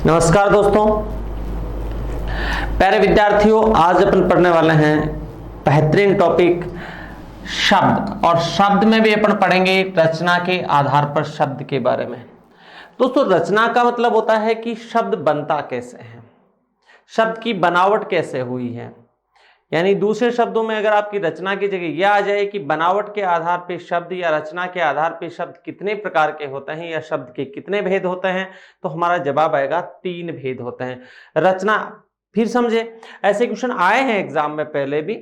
नमस्कार दोस्तों, प्यारे विद्यार्थियों, आज अपन पढ़ने वाले हैं बेहतरीन टॉपिक शब्द। और शब्द में भी अपन पढ़ेंगे रचना के आधार पर शब्द के बारे में। दोस्तों, रचना का मतलब होता है कि शब्द बनता कैसे है, शब्द की बनावट कैसे हुई है। यानी दूसरे शब्दों में अगर आपकी रचना की जगह यह आ जाए कि बनावट के आधार पर शब्द या रचना के आधार पर शब्द कितने प्रकार के होते हैं या शब्द के कितने भेद होते हैं, तो हमारा जवाब आएगा 3 भेद होते हैं। रचना, फिर समझे, ऐसे क्वेश्चन आए हैं एग्जाम में पहले भी।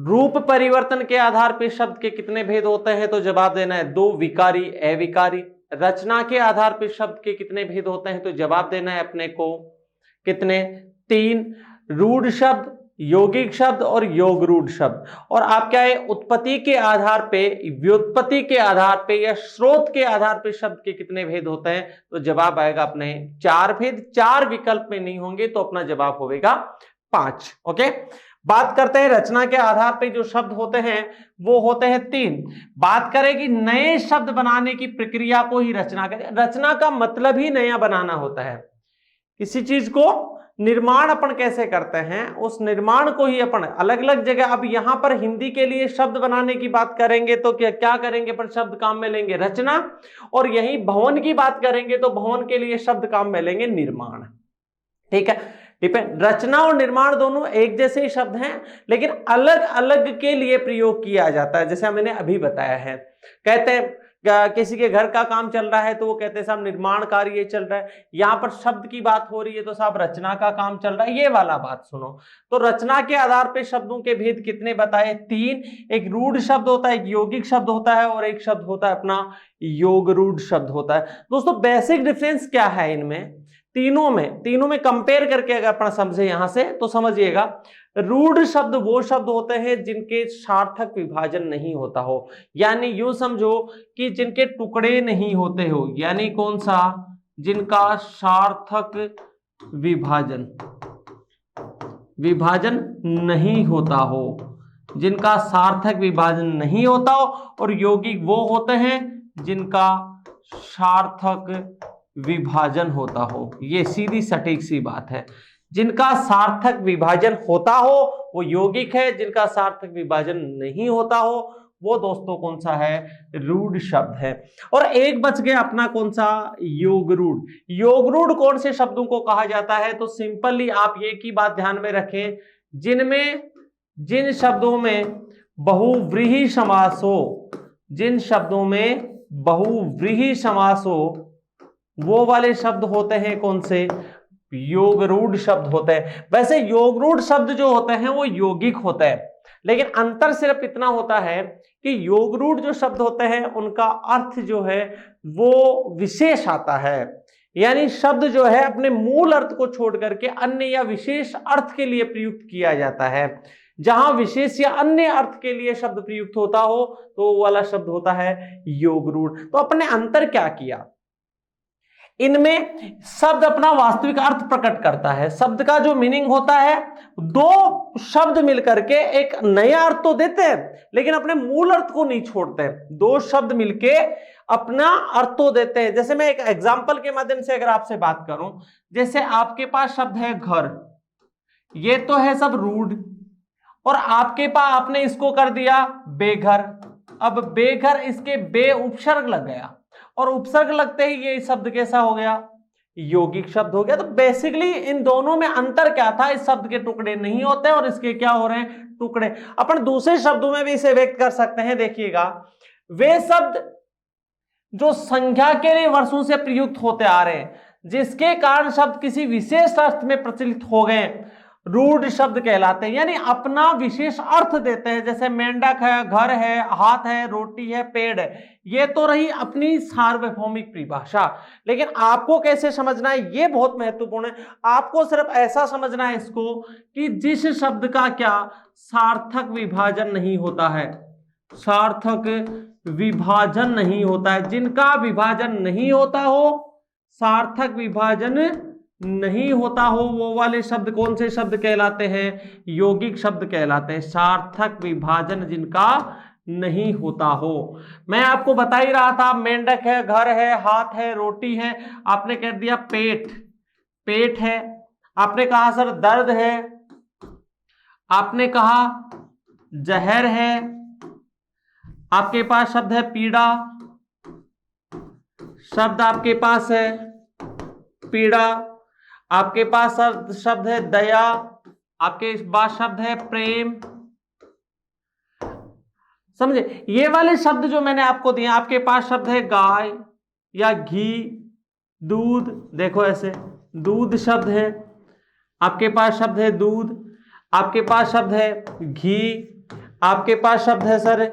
रूप परिवर्तन के आधार पर शब्द के कितने भेद होते हैं, तो जवाब देना है 2, विकारी अविकारी। रचना के आधार पर शब्द के कितने भेद होते हैं, तो जवाब देना है अपने को कितने, 3, रूढ़ शब्द, यौगिक शब्द और योग रूढ़ शब्द। और आप क्या है, उत्पत्ति के आधार पे, व्युत्पत्ति के आधार पे या स्रोत के आधार पे शब्द के कितने भेद होते हैं, तो जवाब आएगा अपने 4 भेद। 4 विकल्प में नहीं होंगे तो अपना जवाब होगा 5। ओके, बात करते हैं रचना के आधार पे जो शब्द होते हैं वो होते हैं 3। बात करें कि नए शब्द बनाने की प्रक्रिया को ही रचना कहते हैं। रचना का मतलब ही नया बनाना होता है। किसी चीज को निर्माण अपन कैसे करते हैं, उस निर्माण को ही अपन अलग अलग जगह, अब यहां पर हिंदी के लिए शब्द बनाने की बात करेंगे तो क्या करेंगे, पर शब्द काम में लेंगे रचना। और यही भवन की बात करेंगे तो भवन के लिए शब्द काम में लेंगे निर्माण। ठीक है, रचना और निर्माण दोनों एक जैसे ही शब्द हैं, लेकिन अलग अलग के लिए प्रयोग किया जाता है। जैसे मैंने अभी बताया है, कहते हैं किसी के घर का काम चल रहा है तो वो कहते हैं साहब निर्माण कार्य चल रहा है। यहां पर शब्द की बात हो रही है तो साहब रचना का काम चल रहा है। ये वाला बात सुनो। तो रचना के आधार पे शब्दों के भेद कितने बताए, 3। एक रूढ़ शब्द होता है, एक यौगिक शब्द होता है और एक शब्द होता है अपना योग रूढ़ शब्द होता है। दोस्तों, बेसिक डिफरेंस क्या है इनमें, तीनों में कंपेयर करके अगर अपन समझे यहां से तो समझिएगा। रूढ़ शब्द वो शब्द होते हैं जिनके सार्थक विभाजन नहीं होता हो, यानी यूं समझो कि जिनके टुकड़े नहीं होते हो। यानी कौन सा, जिनका सार्थक विभाजन नहीं होता हो, जिनका सार्थक विभाजन नहीं होता हो। और यौगिक वो होते हैं जिनका सार्थक विभाजन होता हो। ये सीधी सटीक सी बात है। जिनका सार्थक विभाजन होता हो वो यौगिक है, जिनका सार्थक विभाजन नहीं होता हो वो दोस्तों कौन सा है, रूढ़ शब्द है। और एक बच गया अपना कौन सा, योग रूढ़। योग रूढ़ कौन से शब्दों को कहा जाता है, तो सिंपली आप ये की बात ध्यान में रखें, जिन शब्दों में बहुव्रीहि समास हो, जिन शब्दों में बहुव्रीहि समास हो वो वाले शब्द होते हैं कौन से, योग रूढ़ शब्द होते हैं। वैसे योग रूढ़ शब्द जो होते हैं वो यौगिक होते हैं, लेकिन अंतर सिर्फ इतना होता है कि योग रूढ़ जो शब्द होते हैं उनका अर्थ जो है वो विशेष आता है। यानी शब्द जो है अपने मूल अर्थ को छोड़ करके अन्य या विशेष अर्थ के लिए प्रयुक्त किया जाता है। जहां विशेष या अन्य अर्थ के लिए शब्द प्रयुक्त होता हो तो वो वाला शब्द होता है योग रूढ़। तो अपने अंतर क्या किया, इनमें शब्द अपना वास्तविक अर्थ प्रकट करता है। शब्द का जो मीनिंग होता है, 2 शब्द मिलकर के एक नया अर्थ तो देते हैं लेकिन अपने मूल अर्थ को नहीं छोड़ते हैं। 2 शब्द मिलके अपना अर्थ तो देते हैं। जैसे मैं एक एग्जांपल के माध्यम से अगर आपसे बात करूं, जैसे आपके पास शब्द है घर, ये तो है सब रूढ़, और आपके पास आपने इसको कर दिया बेघर। अब बेघर, इसके बे उपसर्ग लग गया और उपसर्ग लगते ही ये शब्द कैसा हो गया, यौगिक शब्द हो गया। तो बेसिकली इन दोनों में अंतर क्या था, इस शब्द के टुकड़े नहीं होते और इसके क्या हो रहे हैं, टुकड़े। अपन दूसरे शब्दों में भी इसे व्यक्त कर सकते हैं। देखिएगा, वे शब्द जो संख्या के लिए वर्षों से प्रयुक्त होते आ रहे हैं, जिसके कारण शब्द किसी विशेष अर्थ में प्रचलित हो गए, रूढ़ शब्द कहलाते हैं। यानी अपना विशेष अर्थ देते हैं। जैसे मेंढक है, घर है, हाथ है, रोटी है, पेड़ है, ये तो रही अपनी सार्वभौमिक परिभाषा। लेकिन आपको कैसे समझना है ये बहुत महत्वपूर्ण है। आपको सिर्फ ऐसा समझना है इसको कि जिस शब्द का क्या सार्थक विभाजन नहीं होता है, सार्थक विभाजन नहीं होता है, जिनका विभाजन नहीं होता हो, सार्थक विभाजन नहीं होता हो, वो वाले शब्द कौन से शब्द कहलाते हैं, यौगिक शब्द कहलाते हैं। सार्थक विभाजन जिनका नहीं होता हो। मैं आपको बता ही रहा था, मेंढक है, घर है, हाथ है, रोटी है, आपने कह दिया पेट। पेट है, आपने कहा सर दर्द है, आपने कहा जहर है, आपके पास शब्द है पीड़ा, शब्द आपके पास है पीड़ा, आपके पास शब्द है दया, आपके पास शब्द है प्रेम। समझे, ये वाले शब्द जो मैंने आपको दिए, आपके पास शब्द है गाय या घी, दूध, देखो ऐसे दूध शब्द है, आपके पास शब्द है दूध, आपके पास शब्द है घी, आपके पास शब्द है सर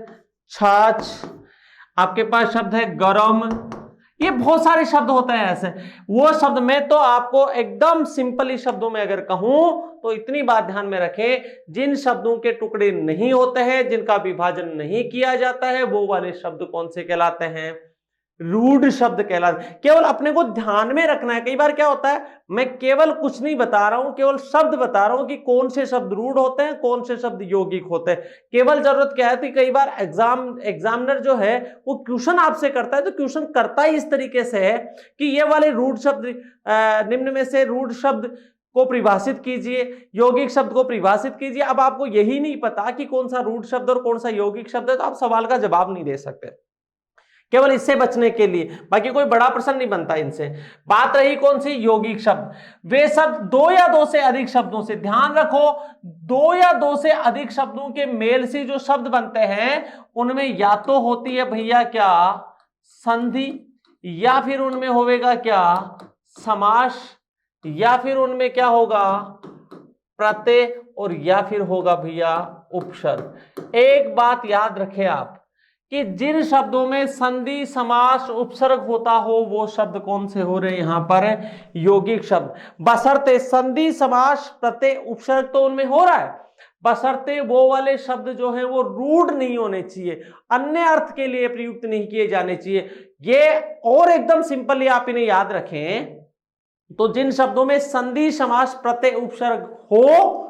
छाछ, आपके पास शब्द है गरम। ये बहुत सारे शब्द होते हैं ऐसे। वो शब्द मैं तो आपको एकदम सिंपली शब्दों में अगर कहूं तो इतनी बात ध्यान में रखें, जिन शब्दों के टुकड़े नहीं होते हैं, जिनका विभाजन नहीं किया जाता है, वो वाले शब्द कौन से कहलाते हैं? रूढ़ शब्द कहलाते। केवल अपने को ध्यान में रखना है। कई बार क्या होता है, मैं केवल कुछ नहीं बता रहा हूं, केवल शब्द बता रहा हूं कि कौन से शब्द रूढ़ होते हैं, कौन से शब्द यौगिक होते हैं। केवल जरूरत क्या है, कई बार एग्जामिनर जो है वो क्वेश्चन आपसे करता है, तो क्वेश्चन करता ही इस तरीके से है कि ये वाले रूढ़ शब्द, निम्न में से रूढ़ शब्द को परिभाषित कीजिए, यौगिक शब्द को परिभाषित कीजिए। अब आपको यही नहीं पता कि कौन सा रूढ़ शब्द और कौन सा यौगिक शब्द है, तो आप सवाल का जवाब नहीं दे सकते। केवल इससे बचने के लिए, बाकी कोई बड़ा प्रश्न नहीं बनता इनसे। बात रही कौन सी? यौगिक शब्द। वे शब्द दो या दो से अधिक शब्दों से, ध्यान रखो, दो या दो से अधिक शब्दों के मेल से जो शब्द बनते हैं उनमें या तो होती है भैया क्या संधि, या फिर उनमें होगा क्या समास, या फिर उनमें क्या होगा प्रत्यय, और या फिर होगा भैया उपसर्ग। एक बात याद रखें आप कि जिन शब्दों में संधि समास उपसर्ग होता हो वो शब्द कौन से हो रहे हैं यहां पर? यौगिक शब्द। बशर्ते संधि समास प्रत्यय उपसर्ग तो उनमें हो रहा है, बशर्ते वो वाले शब्द जो है वो रूढ़ नहीं होने चाहिए, अन्य अर्थ के लिए प्रयुक्त नहीं किए जाने चाहिए। ये और एकदम सिंपली आप इन्हें याद रखें, तो जिन शब्दों में संधि समास प्रत्यय उपसर्ग हो,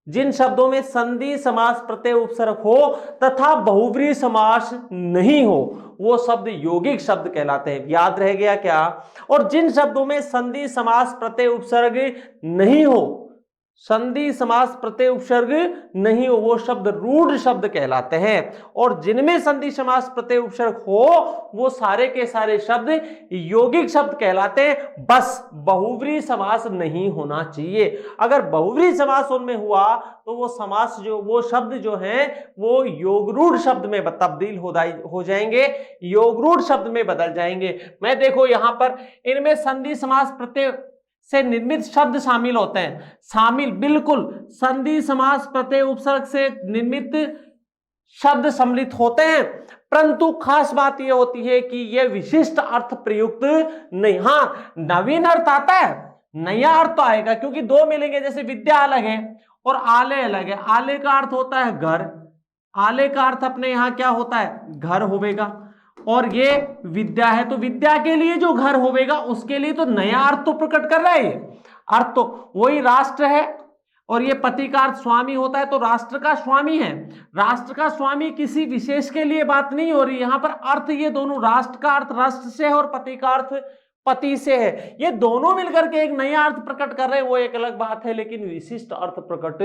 जिन शब्दों में संधि समास प्रत्यय उपसर्ग हो तथा बहुव्रीहि समास नहीं हो, वो शब्द यौगिक शब्द कहलाते हैं। याद रह गया क्या? और जिन शब्दों में संधि समास प्रत्यय उपसर्ग नहीं हो, संधि समास प्रत्यय उपसर्ग नहीं हो, वो शब्द रूढ़ शब्द कहलाते हैं। और जिनमें संधि समास प्रत्यय उपसर्ग हो वो सारे के सारे शब्द यौगिक शब्द कहलाते हैं। बस बहुव्रीहि समास नहीं होना चाहिए। अगर बहुव्रीहि समास उनमें हुआ तो वो समास जो, वो शब्द जो है वो योगरूढ़ शब्द में तब्दील हो जाएंगे, योगरूढ़ शब्द में बदल जाएंगे। मैं देखो यहां पर इनमें संधि समास प्रत्यय से निर्मित शब्द शामिल होते हैं, शामिल बिल्कुल संधि समास प्रत्यय उपसर्ग से निर्मित शब्द सम्मिलित होते हैं, परंतु खास बात यह होती है कि यह विशिष्ट अर्थ प्रयुक्त नहीं। हाँ, नवीन अर्थ आता है, नया अर्थ तो आएगा, क्योंकि दो मिलेंगे, जैसे विद्या अलग है और आले अलग है। आले का अर्थ होता है घर, आले का अर्थ अपने यहां क्या होता है? घर होवेगा, और ये विद्या है तो विद्या के लिए जो घर होवेगा उसके लिए तो नया अर्थ तो प्रकट कर रहा है। ये अर्थ तो वही राष्ट्र है, और ये पति का अर्थ स्वामी होता है, तो राष्ट्र का स्वामी है। राष्ट्र का स्वामी किसी विशेष के लिए बात नहीं हो रही यहां पर। अर्थ ये दोनों, राष्ट्र का अर्थ राष्ट्र से है और पति का अर्थ पति से है, ये दोनों मिलकर के एक नया अर्थ प्रकट कर रहे हैं, वो एक अलग बात है, लेकिन विशिष्ट अर्थ प्रकट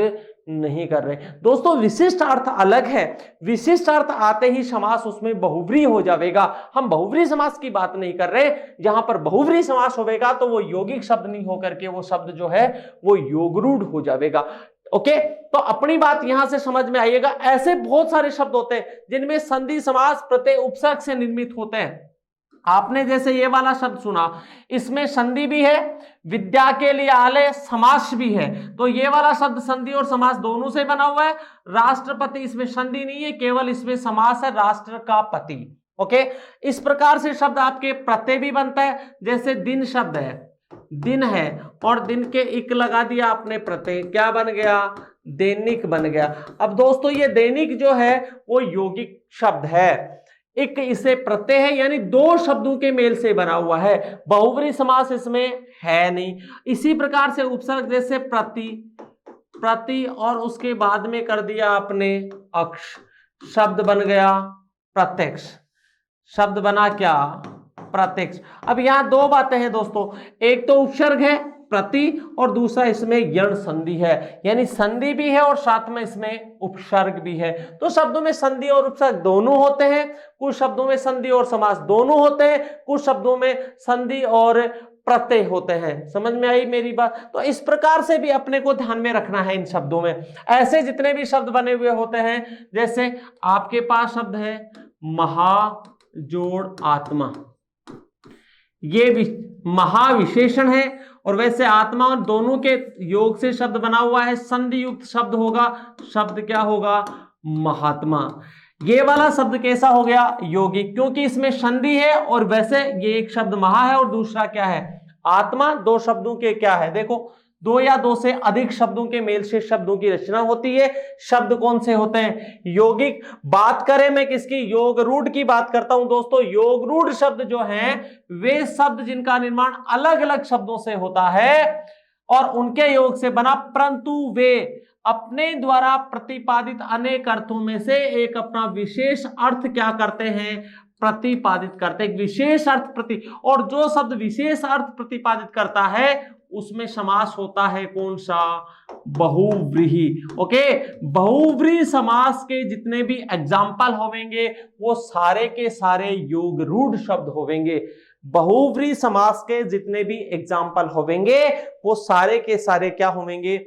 नहीं कर रहे। दोस्तों विशिष्ट अर्थ अलग है, विशिष्ट अर्थ आते ही समास उसमें बहुव्रीहि हो जाएगा। हम बहुव्रीहि समास की बात नहीं कर रहे, जहां पर बहुव्रीहि समास होगा तो वो यौगिक शब्द नहीं होकर के वो शब्द जो है वो योगरूढ़ हो जाएगा। ओके, तो अपनी बात यहां से समझ में आइएगा। ऐसे बहुत सारे शब्द होते हैं जिनमें संधि समास प्रत्यय उपसर्ग से निर्मित होते हैं। आपने जैसे ये वाला शब्द सुना, इसमें संधि भी है, विद्या के लिए आले समास भी है, तो ये वाला शब्द संधि और समास दोनों से बना हुआ है। राष्ट्रपति, इसमें संधि नहीं है, केवल इसमें समास है, राष्ट्र का पति। ओके, इस प्रकार से शब्द आपके प्रत्यय भी बनता है। जैसे दिन शब्द है, दिन है, और दिन के इक लगा दिया आपने प्रत्यय, क्या बन गया? दैनिक बन गया। अब दोस्तों ये दैनिक जो है वो यौगिक शब्द है, एक इसे प्रत्यय है, यानी दो शब्दों के मेल से बना हुआ है, बहुव्रीहि समास इसमें है नहीं। इसी प्रकार से उपसर्ग, जैसे प्रति, प्रति और उसके बाद में कर दिया आपने अक्ष, शब्द बन गया प्रत्यक्ष, शब्द बना क्या? प्रत्यक्ष। अब यहां दो बातें हैं दोस्तों, एक तो उपसर्ग है प्रति और दूसरा इसमें यण संधि है, यानी संधि भी है और साथ में इसमें उपसर्ग भी है। तो शब्दों में संधि और उपसर्ग दोनों होते हैं, कुछ शब्दों में संधि और समास दोनों होते हैं, कुछ शब्दों में संधि और प्रत्यय होते हैं। समझ में आई मेरी बात? तो इस प्रकार से भी अपने को ध्यान में रखना है इन शब्दों में। ऐसे जितने भी शब्द बने हुए होते हैं, जैसे आपके पास शब्द है महाजोड़ आत्मा, ये भी महाविशेषण है और वैसे आत्मा और दोनों के योग से शब्द बना हुआ है, संधि युक्त शब्द होगा, शब्द क्या होगा? महात्मा। ये वाला शब्द कैसा हो गया? यौगिक, क्योंकि इसमें संधि है और वैसे ये एक शब्द महा है और दूसरा क्या है? आत्मा। दो शब्दों के क्या है? देखो, दो या दो से अधिक शब्दों के मेल से शब्दों की रचना होती है। शब्द कौन से होते हैं? यौगिक। बात करें मैं किसकी? योग रूढ़ की बात करता हूं दोस्तों। योग रूढ़ शब्द जो हैं वे शब्द जिनका निर्माण अलग अलग शब्दों से होता है और उनके योग से बना, परंतु वे अपने द्वारा प्रतिपादित अनेक अर्थों में से एक अपना विशेष अर्थ क्या करते हैं? प्रतिपादित करते हैं, एक विशेष अर्थ प्रति। और जो शब्द विशेष अर्थ प्रतिपादित करता है उसमें समास होता है कौन सा? बहुव्रीहि। ओके, बहुव्रीहि समास के जितने भी एग्जाम्पल होंगे वो सारे के सारे योग रूढ़ शब्द होंगे। बहुव्रीहि समास के जितने भी एग्जाम्पल होंगे वो सारे के सारे क्या होंगे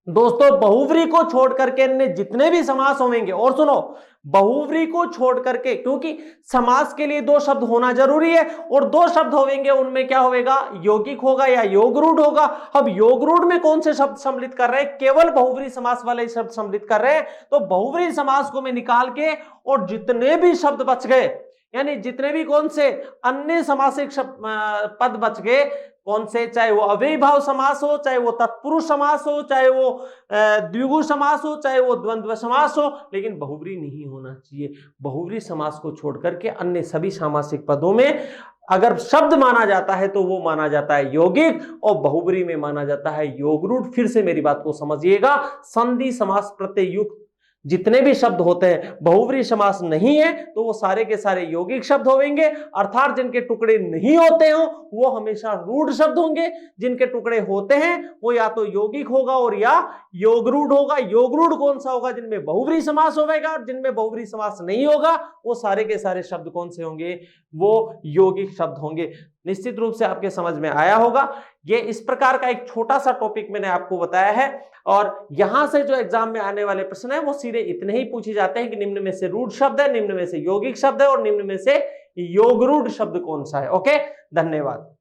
दोस्तों? बहुव्रीहि को छोड़ करके अन्य जितने भी समास होंगे, और सुनो, बहुव्रीहि को छोड़ करके, क्योंकि समास के लिए दो शब्द होना जरूरी है और दो शब्द होंगे, उनमें क्या होगा? यौगिक होगा या योग रूढ़ होगा। अब योग रूढ़ में कौन से शब्द सम्मिलित कर रहे हैं? केवल बहुव्रीहि समास वाले शब्द सम्मिलित कर रहे हैं। तो बहुव्रीहि समास को मैं निकाल के और जितने भी शब्द बच गए, यानी जितने भी कौन से अन्य समासिक पद बच गए, कौन से, चाहे वो अव्ययीभाव समास हो, चाहे वो तत्पुरुष समास हो, चाहे वो द्विगु समास हो, चाहे वो द्वंद्व समास हो, लेकिन बहुव्रीहि नहीं होना चाहिए। बहुव्रीहि समास को छोड़ करके अन्य सभी सामासिक पदों में अगर शब्द माना जाता है तो वो माना जाता है यौगिक और बहुव्रीहि में माना जाता है योग रूढ़। फिर से मेरी बात को समझिएगा, संधि समास प्रत्यय युक्त जितने भी शब्द होते हैं, बहुव्रीहि समास नहीं है तो वो सारे के सारे यौगिक शब्द होंगे, अर्थात जिनके टुकड़े नहीं होते हो वो हमेशा रूढ़ शब्द होंगे, जिनके टुकड़े होते हैं वो या तो यौगिक होगा और या योग रूढ़ होगा। योग रूढ़ कौन सा होगा? जिनमें बहुव्रीहि समास होगा, और जिनमें बहुव्रीहि समास नहीं होगा वो सारे के सारे शब्द कौन से होंगे? वो यौगिक शब्द होंगे। निश्चित रूप से आपके समझ में आया होगा। ये इस प्रकार का एक छोटा सा टॉपिक मैंने आपको बताया है और यहां से जो एग्जाम में आने वाले प्रश्न है वो सीधे इतने ही पूछे जाते हैं कि निम्न में से रूढ़ शब्द है, निम्न में से यौगिक शब्द है और निम्न में से योग रूढ़ शब्द कौन सा है। ओके, धन्यवाद।